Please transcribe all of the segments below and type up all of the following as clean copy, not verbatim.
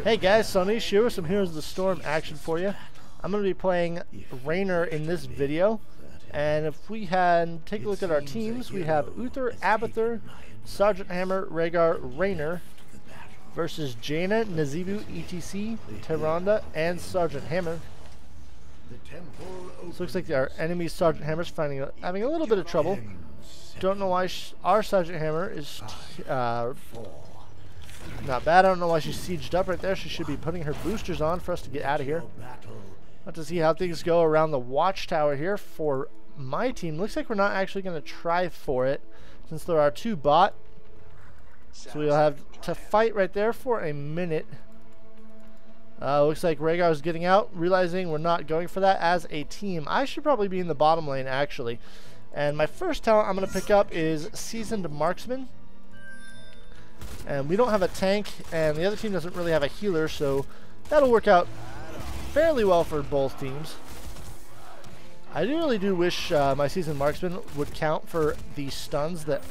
Hey guys, Sauniche here with some Heroes of the Storm action for you. I'm going to be playing Raynor in this video, and if we take a look at our teams, we have Uther, Abathur, Sergeant Hammer, Rhaegar, Raynor versus Jaina, Nazeebu, ETC, Tyrande, and Sergeant Hammer. So looks like our enemy Sergeant Hammer's having a little bit of trouble. Don't know why our Sergeant Hammer is not bad. I don't know why she's sieged up right there. She should be putting her boosters on for us to get out of here. Have to see how things go around the watchtower here for my team. Looks like we're not actually going to try for it since there are two bot. So we'll have to fight right there for a minute. Looks like Rhaegar is getting out, realizing we're not going for that as a team. I should probably be in the bottom lane actually. And my first talent I'm going to pick up is Seasoned Marksman. And we don't have a tank, and the other team doesn't really have a healer, so that'll work out fairly well for both teams. I really do wish my Seasoned Marksman would count for the stuns that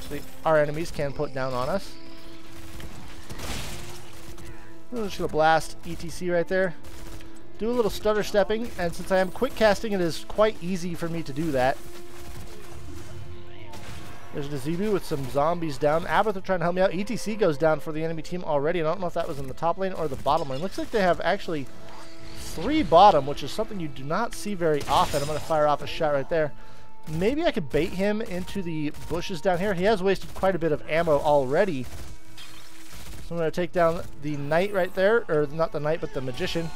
our enemies can put down on us. I'm just going to blast ETC right there. Do a little stutter stepping, and since I am quick casting, it is quite easy for me to do that. There's Nazeebu with some zombies down. Abathur trying to help me out. ETC goes down for the enemy team already. I don't know if that was in the top lane or the bottom lane. Looks like they have actually 3 bottom, which is something you do not see very often. I'm going to fire off a shot right there. Maybe I could bait him into the bushes down here. He has wasted quite a bit of ammo already. So I'm going to take down the knight right there. Or not the knight, but the magician.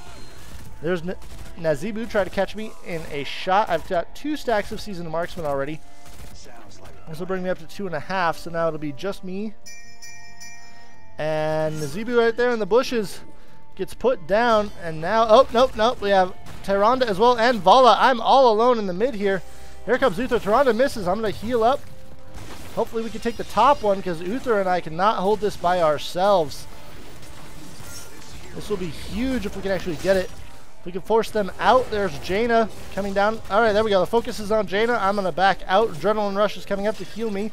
There's Nazeebu trying to catch me in a shot. I've got 2 stacks of Seasoned Marksman already. This will bring me up to 2.5, so now it'll be just me. And Nazeebu right there in the bushes gets put down, and now, oh, nope, we have Tyrande as well, and Vala. I'm all alone in the mid here. Here comes Uther. Tyrande misses. I'm going to heal up. Hopefully we can take the top one, because Uther and I cannot hold this by ourselves. This will be huge if we can actually get it. We can force them out. There's Jaina coming down. All right, there we go. The focus is on Jaina. I'm going to back out. Adrenaline Rush is coming up to heal me.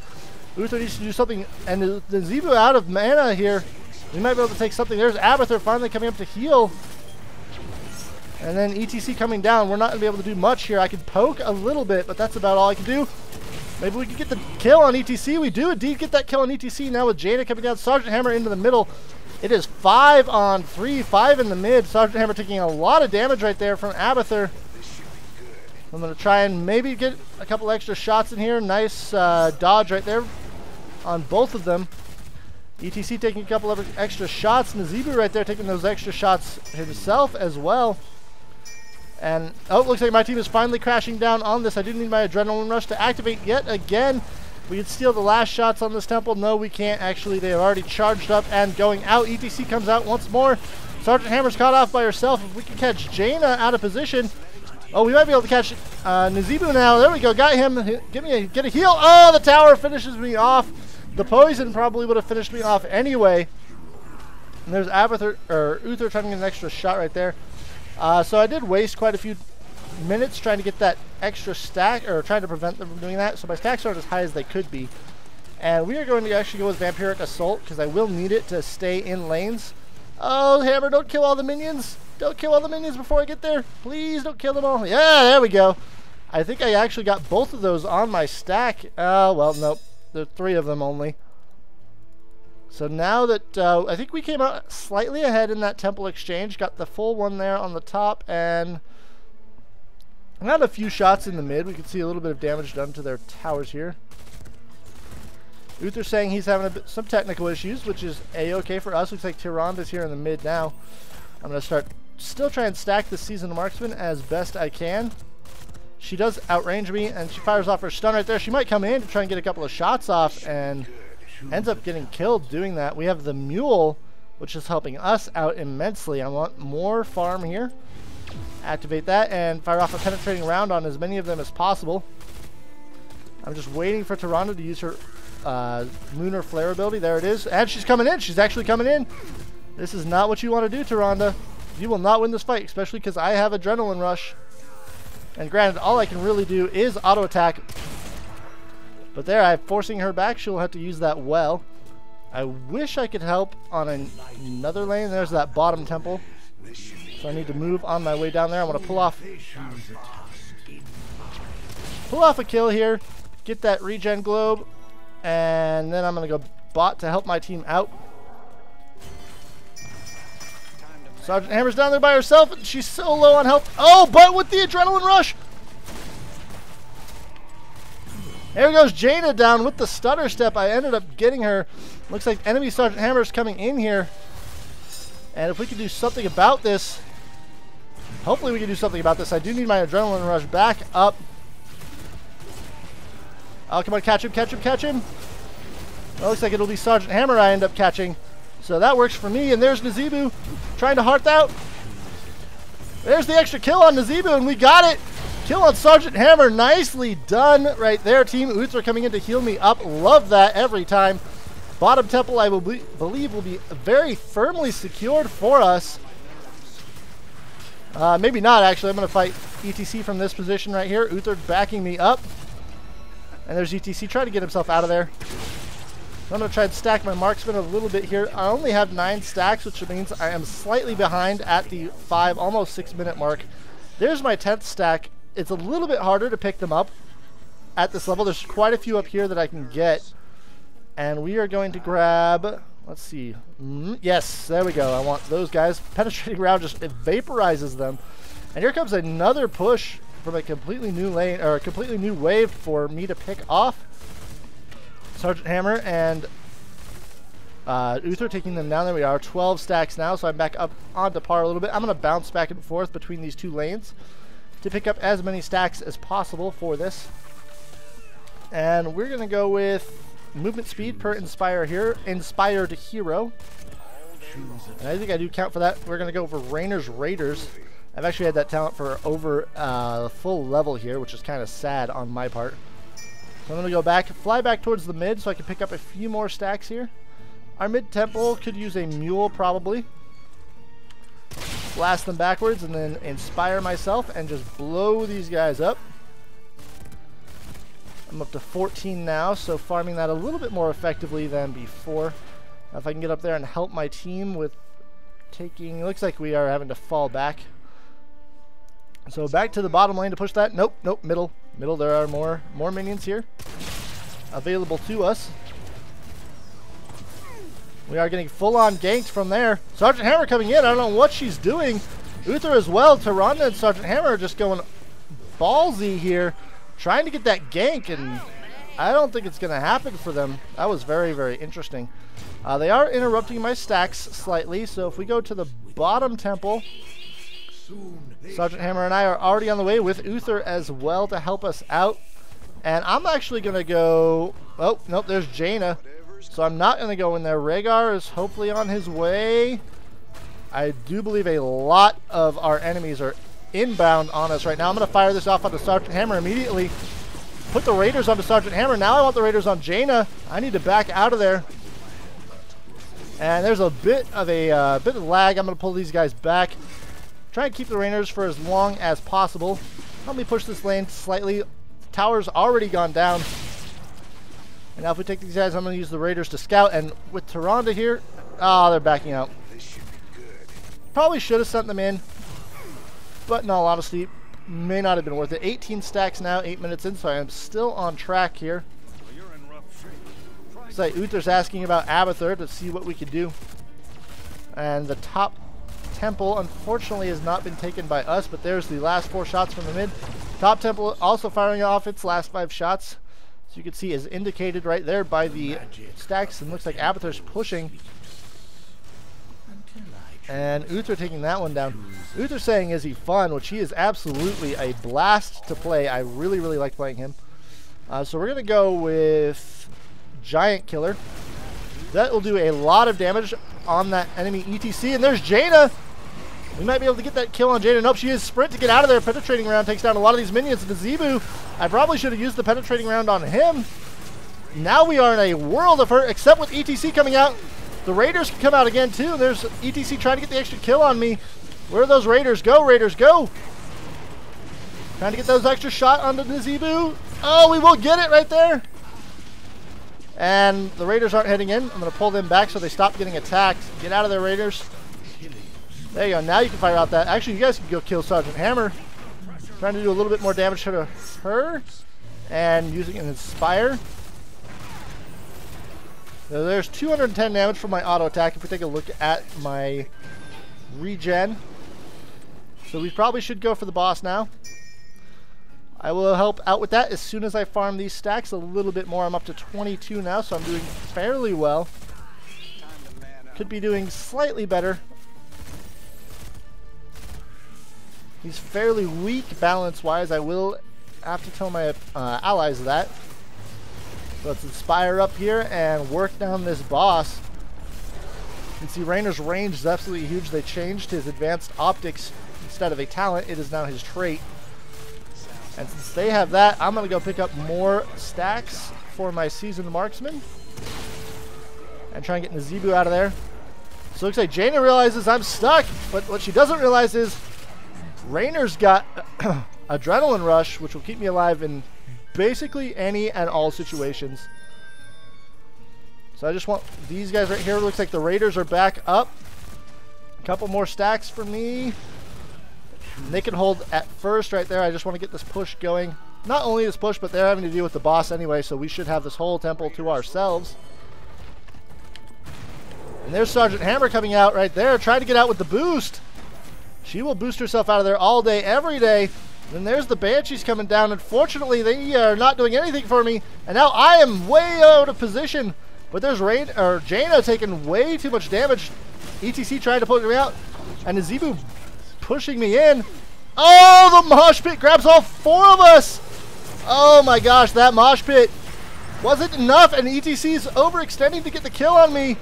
Uther needs to do something. And the Nazeebu out of mana here. We might be able to take something. There's Abathur finally coming up to heal. And then ETC coming down. We're not going to be able to do much here. I can poke a little bit, but that's about all I can do. Maybe we can get the kill on ETC. We do indeed get that kill on ETC. Now with Jaina coming down. Sergeant Hammer into the middle. It is 5 on 3, 5 in the mid. Sergeant Hammer taking a lot of damage right there from Abathur. I'm going to try and maybe get a couple extra shots in here. Nice dodge right there on both of them. ETC taking a couple of extra shots. Nazeebu right there taking those extra shots himself as well. And, oh, looks like my team is finally crashing down on this. I do need my Adrenaline Rush to activate yet again. We can steal the last shots on this temple. No, we can't actually. They have already charged up and going out. ETC comes out once more. Sergeant Hammer's caught off by herself. If we can catch Jaina out of position. Oh, we might be able to catch Nazeebu now. There we go. Got him. Get a heal. Oh, the tower finishes me off. The poison probably would have finished me off anyway. And there's Abathur, or Uther trying to get an extra shot right there. So I did waste quite a few minutes trying to get that extra stack, or trying to prevent them from doing that. So my stacks aren't as high as they could be. And we are going to actually go with Vampiric Assault, because I will need it to stay in lanes. Oh, Hammer, don't kill all the minions. Don't kill all the minions before I get there. Please don't kill them all. Yeah, there we go. I think I actually got both of those on my stack. Well, nope. There are 3 of them only. So now that I think we came out slightly ahead in that temple exchange. Got the full one there on the top, and got a few shots in the mid. We can see a little bit of damage done to their towers here. Uther saying he's having some technical issues, which is a-okay for us. Looks like Tyrande is here in the mid now. I'm going to still try and stack the Seasoned Marksman as best I can. She does outrange me, and she fires off her stun right there. She might come in to try and get a couple of shots off, and ends up getting killed doing that. We have the Mule, which is helping us out immensely. I want more farm here. Activate that and fire off a penetrating round on as many of them as possible. I'm just waiting for Tyrande to use her Lunar Flare ability. There it is. And she's coming in. She's actually coming in. This is not what you want to do, Tyrande. You will not win this fight, especially because I have Adrenaline Rush. And granted, all I can really do is auto attack. But there, I'm forcing her back. She'll have to use that well. I wish I could help on another lane. There's that bottom temple. So I need to move on my way down there. I want to pull off a kill here, get that regen globe, and then I'm going to go bot to help my team out. Sergeant Hammer's down there by herself, and she's so low on health. Oh, but with the adrenaline rush. There goes Jaina down with the stutter step. I ended up getting her. Looks like enemy Sergeant Hammer's coming in here. And if we can do something about this, hopefully we can do something about this. I do need my adrenaline rush back up. Oh, come on, catch him, catch him, catch him. Well, looks like it'll be Sergeant Hammer I end up catching. So that works for me. And there's Nazeebu trying to hearth out. There's the extra kill on Nazeebu, and we got it. Kill on Sergeant Hammer. Nicely done right there. Team Uther coming in to heal me up. Love that every time. Bottom temple, I believe, will be very firmly secured for us. Maybe not, actually. I'm going to fight ETC from this position right here. Uther backing me up. And there's ETC trying to get himself out of there. I'm going to try and stack my marksman a little bit here. I only have 9 stacks, which means I am slightly behind at the 5, almost 6 minute mark. There's my 10th stack. It's a little bit harder to pick them up at this level. There's quite a few up here that I can get. And we are going to grab, let's see. Yes, there we go. I want those guys. Penetrating round just vaporizes them. And here comes another push from a completely new lane, or a completely new wave for me to pick off. Sergeant Hammer and Uther taking them down. There we are, 12 stacks now, so I'm back up onto par a little bit. I'm going to bounce back and forth between these 2 lanes to pick up as many stacks as possible for this. And we're going to go with movement speed per Inspire here, Inspired Hero. And I think I do count for that. We're going to go for Raynor's Raiders. I've actually had that talent for over full level here, which is kind of sad on my part. So I'm going to go back, fly back towards the mid so I can pick up a few more stacks here. Our mid temple could use a mule probably. Blast them backwards and then inspire myself and just blow these guys up. I'm up to 14 now, so farming that a little bit more effectively than before. Now if I can get up there and help my team with taking, it looks like we are having to fall back. So back to the bottom lane to push that. Nope, nope, middle. Middle, there are more minions here available to us. We are getting full-on ganked from there. Sergeant Hammer coming in. I don't know what she's doing. Uther as well. Tyrande and Sergeant Hammer are just going ballsy here, trying to get that gank, and I don't think it's going to happen for them. That was very, very interesting. They are interrupting my stacks slightly, so if we go to the bottom temple, Sergeant Hammer and I are already on the way with Uther as well to help us out. And I'm actually going to go... Oh, nope, there's Jaina. So I'm not going to go in there. Rhaegar is hopefully on his way. I do believe a lot of our enemies are inbound on us right now. I'm going to fire this off onto Sergeant Hammer immediately. Put the Raiders onto Sergeant Hammer. Now I want the Raiders on Jaina. I need to back out of there. And there's a bit of lag. I'm going to pull these guys back. Try and keep the Raynors for as long as possible. Help me push this lane slightly. Tower's already gone down. And now if we take these guys, I'm going to use the Raiders to scout. And with Tyrande here, they're backing out. Probably should have sent them in. But in all honesty, may not have been worth it. 18 stacks now, 8 minutes in, so I am still on track here. It's like Uther's asking about Abathur to see what we could do. And the top temple, unfortunately, has not been taken by us, but there's the last 4 shots from the mid. Top temple also firing off its last 5 shots. So you can see is indicated right there by the stacks, and looks like Abathur's pushing. And Uther taking that one down. Uther saying, is he fun? Which he is absolutely a blast to play. I really, really like playing him. So we're going to go with Giant Killer. That will do a lot of damage on that enemy ETC. And there's Jaina. We might be able to get that kill on Jaina. Nope, she is sprint to get out of there. Penetrating round takes down a lot of these minions. Nazeebu, I probably should have used the penetrating round on him. Now we are in a world of hurt, except with ETC coming out. The Raiders can come out again too. There's ETC trying to get the extra kill on me. Where are those Raiders? Go, Raiders, go! Trying to get those extra shot onto Nazeebu. Oh, we will get it right there. And the Raiders aren't heading in. I'm going to pull them back so they stop getting attacked. Get out of there, Raiders. There you go. Now you can fire out that. Actually, you guys can go kill Sergeant Hammer. Trying to do a little bit more damage to her. And using an Inspire. So there's 210 damage from my auto attack if we take a look at my regen. So we probably should go for the boss now. I will help out with that as soon as I farm these stacks a little bit more. I'm up to 22 now, so I'm doing fairly well. Could be doing slightly better. He's fairly weak balance-wise. I will have to tell my allies that. So let's Inspire up here and work down this boss. You can see Raynor's range is absolutely huge. They changed his advanced optics. Instead of a talent, it is now his trait. And since they have that, I'm going to go pick up more stacks for my seasoned marksman. And try and get Nazeebu out of there. So it looks like Jaina realizes I'm stuck. But what she doesn't realize is Raynor's got Adrenaline Rush, which will keep me alive in basically any and all situations. So I just want these guys right here. Looks like the Raiders are back up. A couple more stacks for me. They can hold at first right there. I just want to get this push going. Not only this push, but they're having to deal with the boss anyway, so we should have this whole temple to ourselves. And there's Sergeant Hammer coming out right there, trying to get out with the boost. She will boost herself out of there all day, every day. And there's the Banshees coming down. Unfortunately, they are not doing anything for me. And now I am way out of position. But there's Jaina taking way too much damage. ETC trying to put me out. And Nazeebu pushing me in. Oh, the mosh pit grabs all four of us. Oh my gosh, that mosh pit wasn't enough. And ETC's overextending to get the kill on me.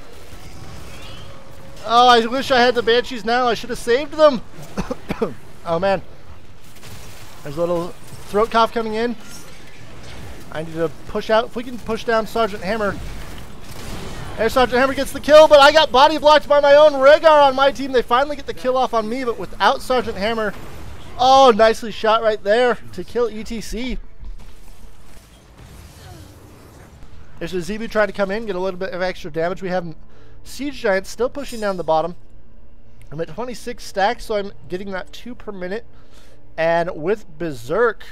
Oh, I wish I had the Banshees now. I should have saved them. Oh man. There's a little throat cough coming in. I need to push out. If we can push down Sergeant Hammer. There, Sergeant Hammer gets the kill, but I got body blocked by my own Rhaegar on my team. They finally get the kill off on me, but without Sergeant Hammer. Oh, nicely shot right there to kill ETC. There's a Zebu trying to come in, get a little bit of extra damage. We have Siege Giant still pushing down the bottom. I'm at 26 stacks, so I'm getting that 2 per minute. And with Berserk,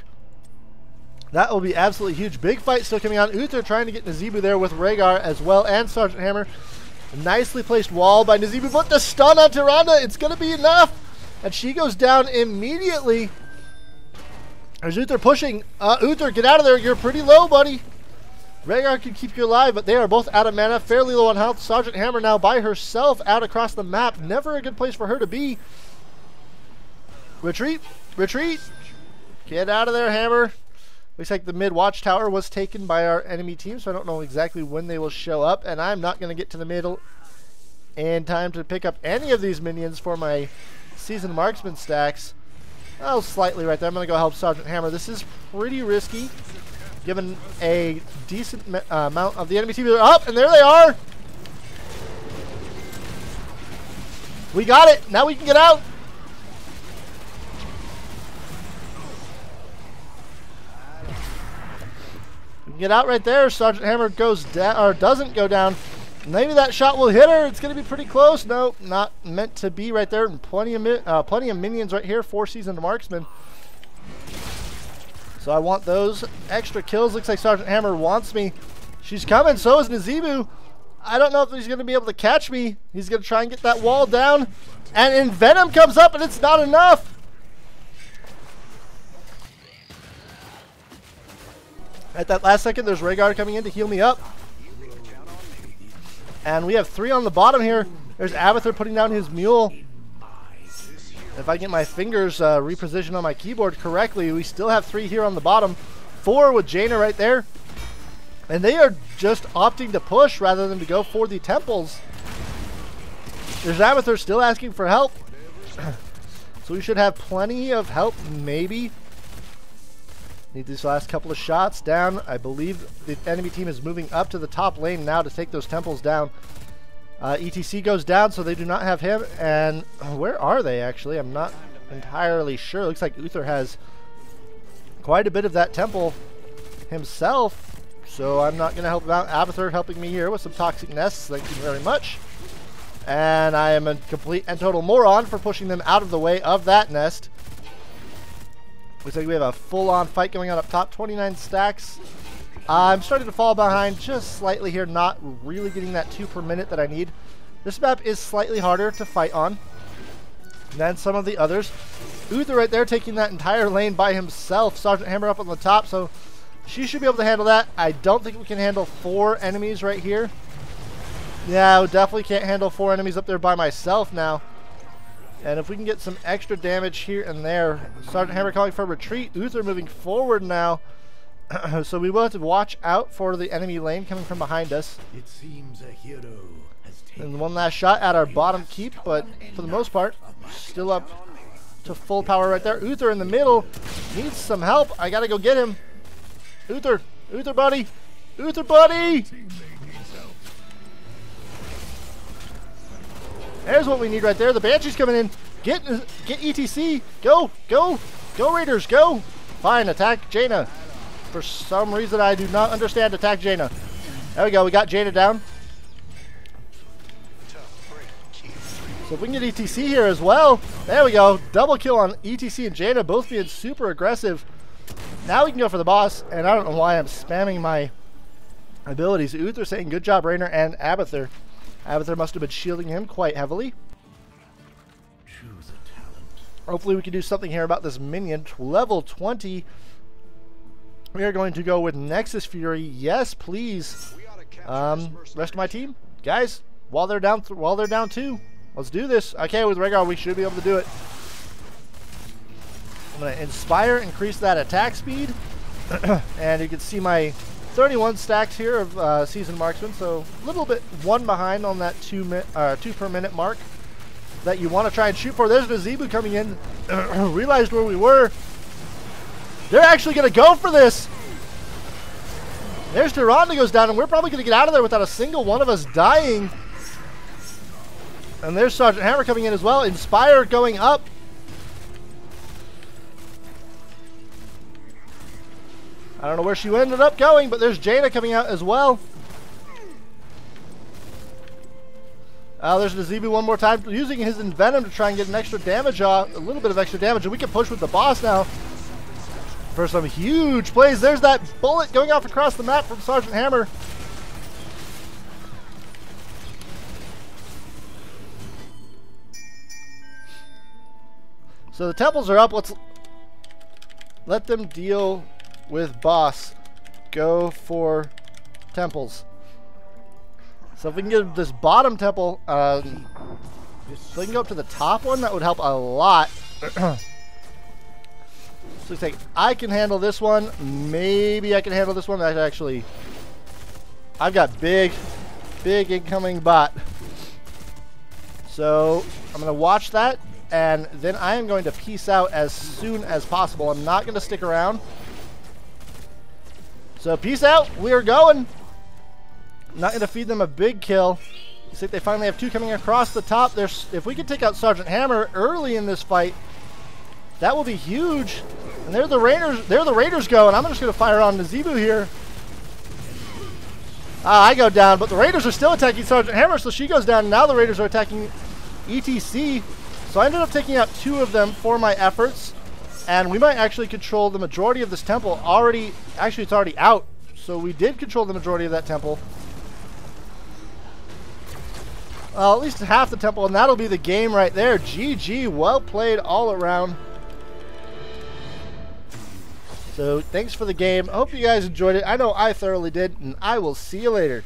that will be absolutely huge. Big fight still coming on. Uther trying to get Nazeebu there with Rhaegar as well, and Sergeant Hammer. A nicely placed wall by Nazeebu, but the stun on Tyrande, it's going to be enough. And she goes down immediately. There's Uther pushing. Uther, get out of there. You're pretty low, buddy. Rhaegar can keep you alive, but they are both out of mana, fairly low on health. Sergeant Hammer now by herself out across the map. Never a good place for her to be. Retreat. Retreat! Get out of there, Hammer. Looks like the mid watchtower was taken by our enemy team, so I don't know exactly when they will show up, and I'm not going to get to the middle in time to pick up any of these minions for my seasoned marksman stacks. Oh, slightly right there. I'm going to go help Sergeant Hammer. This is pretty risky, given a decent amount of the enemy team are up, and there they are! We got it! Now we can get out! Get out right there. Sergeant Hammer goes down, or doesn't go down. Maybe that shot will hit her. It's going to be pretty close. No, not meant to be right there. And plenty of minions right here. 4 seasoned marksmen. So I want those extra kills. Looks like Sergeant Hammer wants me. She's coming. So is Nazeebu. I don't know if he's going to be able to catch me. He's going to try and get that wall down. And Venom comes up, and it's not enough. At that last second, there's Rhaegar coming in to heal me up. And we have 3 on the bottom here. There's Abathur putting down his mule. If I get my fingers repositioned on my keyboard correctly, we still have 3 here on the bottom. 4 with Jaina right there. And they are just opting to push rather than to go for the temples. There's Abathur still asking for help. So we should have plenty of help, maybe. Need these last couple of shots down. I believe the enemy team is moving up to the top lane now to take those temples down. ETC goes down, so they do not have him. And where are they, actually? I'm not entirely sure. Looks like Uther has quite a bit of that temple himself. so I'm not going to help him out. Abathur helping me here with some toxic nests. Thank you very much. And I am a complete and total moron for pushing them out of the way of that nest. Looks like we have a full-on fight going on up top. 29 stacks. I'm starting to fall behind just slightly here, not really getting that 2 per minute that I need. This map is slightly harder to fight on than some of the others. Uther right there taking that entire lane by himself. Sergeant Hammer up on the top, so she should be able to handle that. I don't think we can handle 4 enemies right here. Yeah, we definitely can't handle 4 enemies up there by myself now. And if we can get some extra damage here and there. Sergeant Hammer calling for a retreat. Uther moving forward now. So we will have to watch out for the enemy lane coming from behind us. It seems a hero has taken And one last shot at our bottom keep, but for the most part, still up to full power right there. Uther in the middle needs some help. I gotta go get him. Uther, Uther buddy, Uther buddy. There's what we need right there. The Banshee's coming in. Get ETC. Go, go, go Raiders, go. Fine, attack Jaina. For some reason I do not understand, attack Jaina. There we go, we got Jaina down. So if we can get ETC here as well. There we go, double kill on ETC and Jaina, both being super aggressive. Now we can go for the boss, and I don't know why I'm spamming my abilities. Uther saying good job Raynor and Abathur. Abathur must have been shielding him quite heavily. choose a talent. Hopefully we can do something here about this minion. Level 20. We are going to go with Nexus Fury. Yes, please. Rest of my team, guys. While they're down 2, let's do this. Okay, with Raynor we should be able to do it. I'm going to Inspire, increase that attack speed, and you can see my 31 stacks here of Seasoned Marksman. So a little bit one behind on that 2 per minute mark that you want to try and shoot for. There's the Zebu coming in. Realized where we were. They're actually going to go for this. There's Tyrande goes down, and we're probably going to get out of there without a single one of us dying. And there's Sergeant Hammer coming in as well. Inspire going up. I don't know where she ended up going, but there's Jaina coming out as well. There's the Zebu one more time, using his Envenom to try and get an extra damage off, a little bit of extra damage, and we can push with the boss now for some huge plays. There's that bullet going off across the map from Sergeant Hammer. So the temples are up. Let's let them deal with boss. Go for temples. So if we can get this bottom temple, so we can go up to the top one, that would help a lot. So we think I can handle this one. Maybe I can handle this one. That actually, I've got big incoming bot. So I'm gonna watch that, and then I am going to peace out as soon as possible. I'm not gonna stick around. So peace out. We are going. Not going to feed them a big kill. Looks like they finally have 2 coming across the top. If we can take out Sergeant Hammer early in this fight, that will be huge. And they're the Raiders going. I'm just going to fire on the Zebu here. I go down, but the Raiders are still attacking Sergeant Hammer, so she goes down. And now the Raiders are attacking ETC. So I ended up taking out 2 of them for my efforts. And we might actually control the majority of this temple already. Actually, it's already out. So we did control the majority of that temple. Well, at least half the temple, and that'll be the game right there. GG, well played all around. So thanks for the game. I hope you guys enjoyed it. I know I thoroughly did, and I will see you later.